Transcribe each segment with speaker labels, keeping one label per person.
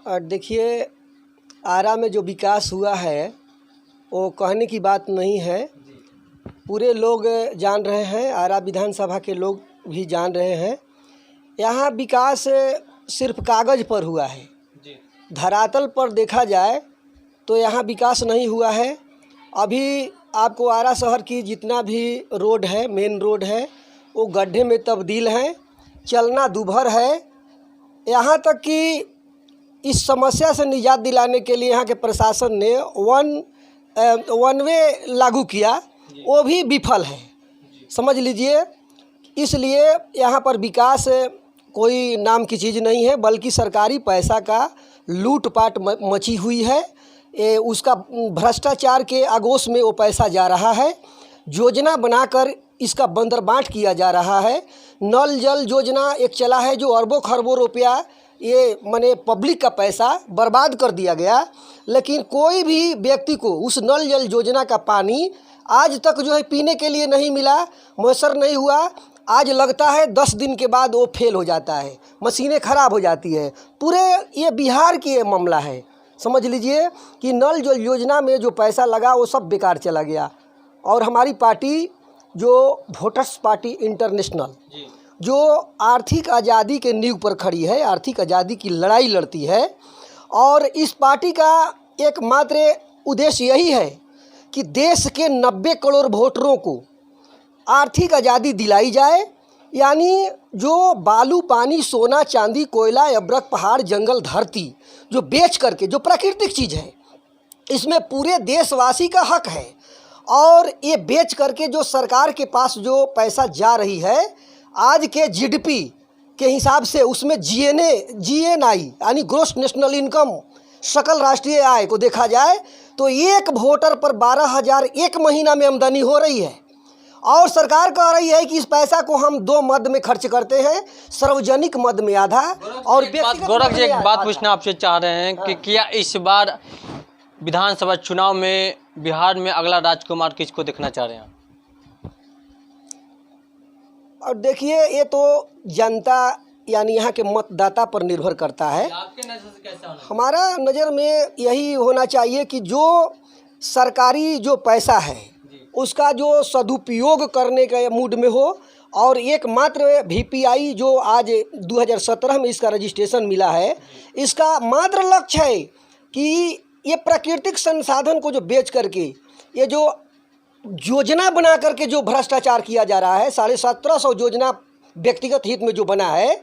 Speaker 1: और देखिए, आरा में जो विकास हुआ है वो कहने की बात नहीं है। पूरे लोग जान रहे हैं, आरा विधानसभा के लोग भी जान रहे हैं। यहाँ विकास सिर्फ कागज़ पर हुआ है, धरातल पर देखा जाए तो यहाँ विकास नहीं हुआ है। अभी आपको आरा शहर की जितना भी रोड है, मेन रोड है, वो गड्ढे में तब्दील हैं, चलना दूभर है। यहाँ तक कि इस समस्या से निजात दिलाने के लिए यहाँ के प्रशासन ने वन वे लागू किया, वो भी विफल है, समझ लीजिए। इसलिए यहाँ पर विकास कोई नाम की चीज़ नहीं है, बल्कि सरकारी पैसा का लूटपाट मची हुई है। उसका भ्रष्टाचार के आगोश में वो पैसा जा रहा है। योजना बनाकर इसका बंदरबांट किया जा रहा है। नल जल योजना एक चला है जो अरबों खरबों रुपया ये माने पब्लिक का पैसा बर्बाद कर दिया गया, लेकिन कोई भी व्यक्ति को उस नल जल योजना का पानी आज तक जो है पीने के लिए नहीं मिला, मैसर नहीं हुआ। आज लगता है 10 दिन के बाद वो फेल हो जाता है, मशीनें ख़राब हो जाती है। पूरे ये बिहार की ये मामला है, समझ लीजिए कि नल जल योजना में जो पैसा लगा वो सब बेकार चला गया। और हमारी पार्टी जो वोटर्स पार्टी इंटरनेशनल जो आर्थिक आज़ादी के नींव पर खड़ी है, आर्थिक आज़ादी की लड़ाई लड़ती है, और इस पार्टी का एकमात्र उद्देश्य यही है कि देश के 90 करोड़ वोटरों को आर्थिक आज़ादी दिलाई जाए। यानी जो बालू पानी सोना चांदी कोयला अब्रक पहाड़ जंगल धरती जो बेच करके, जो प्राकृतिक चीज़ है, इसमें पूरे देशवासी का हक है। और ये बेच करके जो सरकार के पास जो पैसा जा रही है, आज के जीडीपी के हिसाब से उसमें जीएनआई यानी ग्रॉस नेशनल इनकम, सकल राष्ट्रीय आय को देखा जाए तो एक वोटर पर 12,000 एक महीना में आमदनी हो रही है। और सरकार कह रही है कि इस पैसा को हम 2 मद में खर्च करते हैं, सार्वजनिक मद में आधा और
Speaker 2: गौरव जी, एक बात पूछना आपसे चाह रहे हैं कि क्या इस बार विधानसभा चुनाव में बिहार में अगला राजकुमार किसको देखना चाह रहे हैं?
Speaker 1: और देखिए, ये तो जनता यानी यहाँ के मतदाता पर निर्भर करता है।
Speaker 2: आपके नजर से कैसा होना?
Speaker 1: हमारा नज़र में यही होना चाहिए कि जो सरकारी जो पैसा है उसका जो सदुपयोग करने के मूड में हो। और एकमात्र VPI जो आज 2017 में इसका रजिस्ट्रेशन मिला है, इसका मात्र लक्ष्य है कि ये प्राकृतिक संसाधन को जो बेच करके, ये जो योजना बना करके जो भ्रष्टाचार किया जा रहा है, 1750 योजना व्यक्तिगत हित में जो बना है,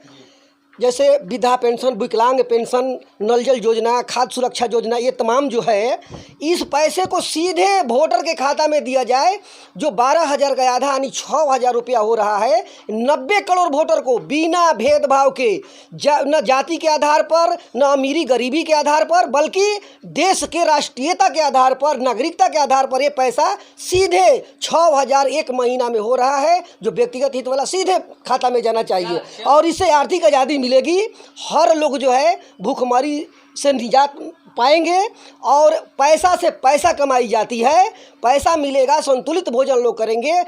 Speaker 1: जैसे वृद्धा पेंशन, विकलांग पेंशन, नल जल योजना, खाद्य सुरक्षा योजना, ये तमाम जो है, इस पैसे को सीधे वोटर के खाता में दिया जाए। जो 12,000 का आधा यानी 6,000 रुपया हो रहा है, 90 करोड़ वोटर को बिना भेदभाव के, न जाति के आधार पर, न अमीरी गरीबी के आधार पर, बल्कि देश के राष्ट्रीयता के आधार पर, नागरिकता के आधार पर ये पैसा सीधे 6,000 एक महीना में हो रहा है, जो व्यक्तिगत हित वाला सीधे खाता में जाना चाहिए। और इससे आर्थिक आज़ादी मिलेगी। हर लोग जो है भूखमरी से निजात पाएंगे। और पैसा से पैसा कमाई जाती है, पैसा मिलेगा, संतुलित भोजन लोग करेंगे,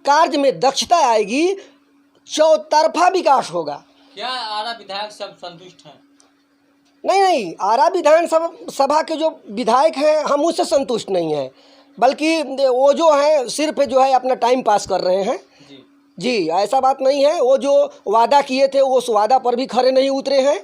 Speaker 1: कार्य में दक्षता आएगी, चौतरफा विकास होगा।
Speaker 2: क्या आरा विधायक सब संतुष्ट हैं?
Speaker 1: नहीं, आरा विधानसभा के जो विधायक हैं हम उससे संतुष्ट नहीं हैं, बल्कि वो जो है सिर्फ जो है अपना टाइम पास कर रहे हैं। जी, ऐसा बात नहीं है। वो जो वादा किए थे वो उस वादा पर भी खरे नहीं उतरे हैं।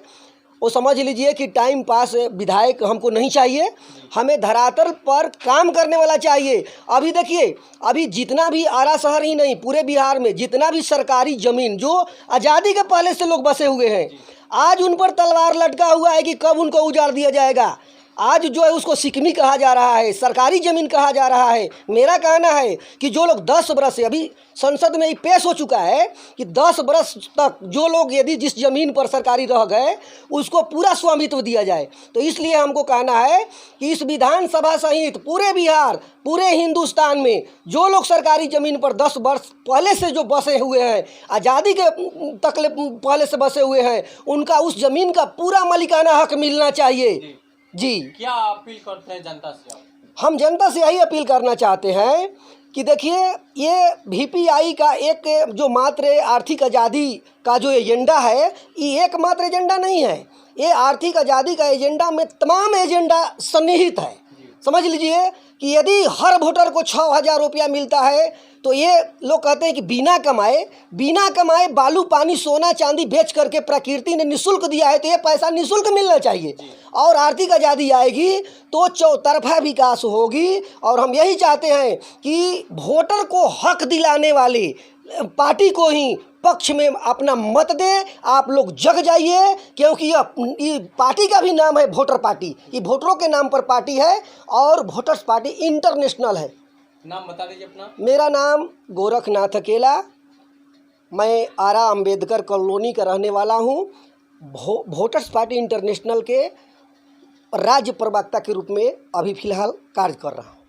Speaker 1: वो समझ लीजिए कि टाइम पास विधायक हमको नहीं चाहिए, हमें धरातल पर काम करने वाला चाहिए। अभी देखिए, अभी जितना भी आरा शहर ही नहीं, पूरे बिहार में जितना भी सरकारी ज़मीन जो आज़ादी के पहले से लोग बसे हुए हैं, आज उन पर तलवार लटका हुआ है कि कब उनको उजाड़ दिया जाएगा। आज जो है उसको सिकमी कहा जा रहा है, सरकारी ज़मीन कहा जा रहा है। मेरा कहना है कि जो लोग 10 बरस से, अभी संसद में ही पेश हो चुका है कि 10 बरस तक जो लोग यदि जिस ज़मीन पर सरकारी रह गए उसको पूरा स्वामित्व दिया जाए। तो इसलिए हमको कहना है कि इस विधानसभा सहित पूरे बिहार, पूरे हिंदुस्तान में जो लोग सरकारी ज़मीन पर 10 वर्ष पहले से जो बसे हुए हैं, आज़ादी के पहले से बसे हुए हैं, उनका उस ज़मीन का पूरा मालिकाना हक मिलना चाहिए। जी,
Speaker 2: क्या अपील करते हैं जनता से?
Speaker 1: हम जनता से यही अपील करना चाहते हैं कि देखिए ये VPI का एक जो मात्र आर्थिक आज़ादी का जो एजेंडा है, ये एकमात्र एजेंडा नहीं है। ये आर्थिक आज़ादी का एजेंडा में तमाम एजेंडा सन्निहित है। समझ लीजिए कि यदि हर वोटर को 6,000 रुपया मिलता है तो ये लोग कहते हैं कि बिना कमाए बालू पानी सोना चांदी बेच करके प्रकृति ने निःशुल्क दिया है, तो ये पैसा निःशुल्क मिलना चाहिए। और आर्थिक आज़ादी आएगी तो चौतरफा विकास होगी। और हम यही चाहते हैं कि वोटर को हक दिलाने वाले पार्टी को ही पक्ष में अपना मत दे। आप लोग जग जाइए, क्योंकि ये पार्टी का भी नाम है वोटर पार्टी। ये वोटरों के नाम पर पार्टी है और वोटर्स पार्टी इंटरनेशनल है।
Speaker 2: नाम बता दीजिए अपना।
Speaker 1: मेरा नाम गोरखनाथ अकेला, मैं आरा अंबेडकर कॉलोनी का रहने वाला हूँ। वोटर्स पार्टी इंटरनेशनल के राज्य प्रवक्ता के रूप में अभी फ़िलहाल कार्य कर रहा हूँ।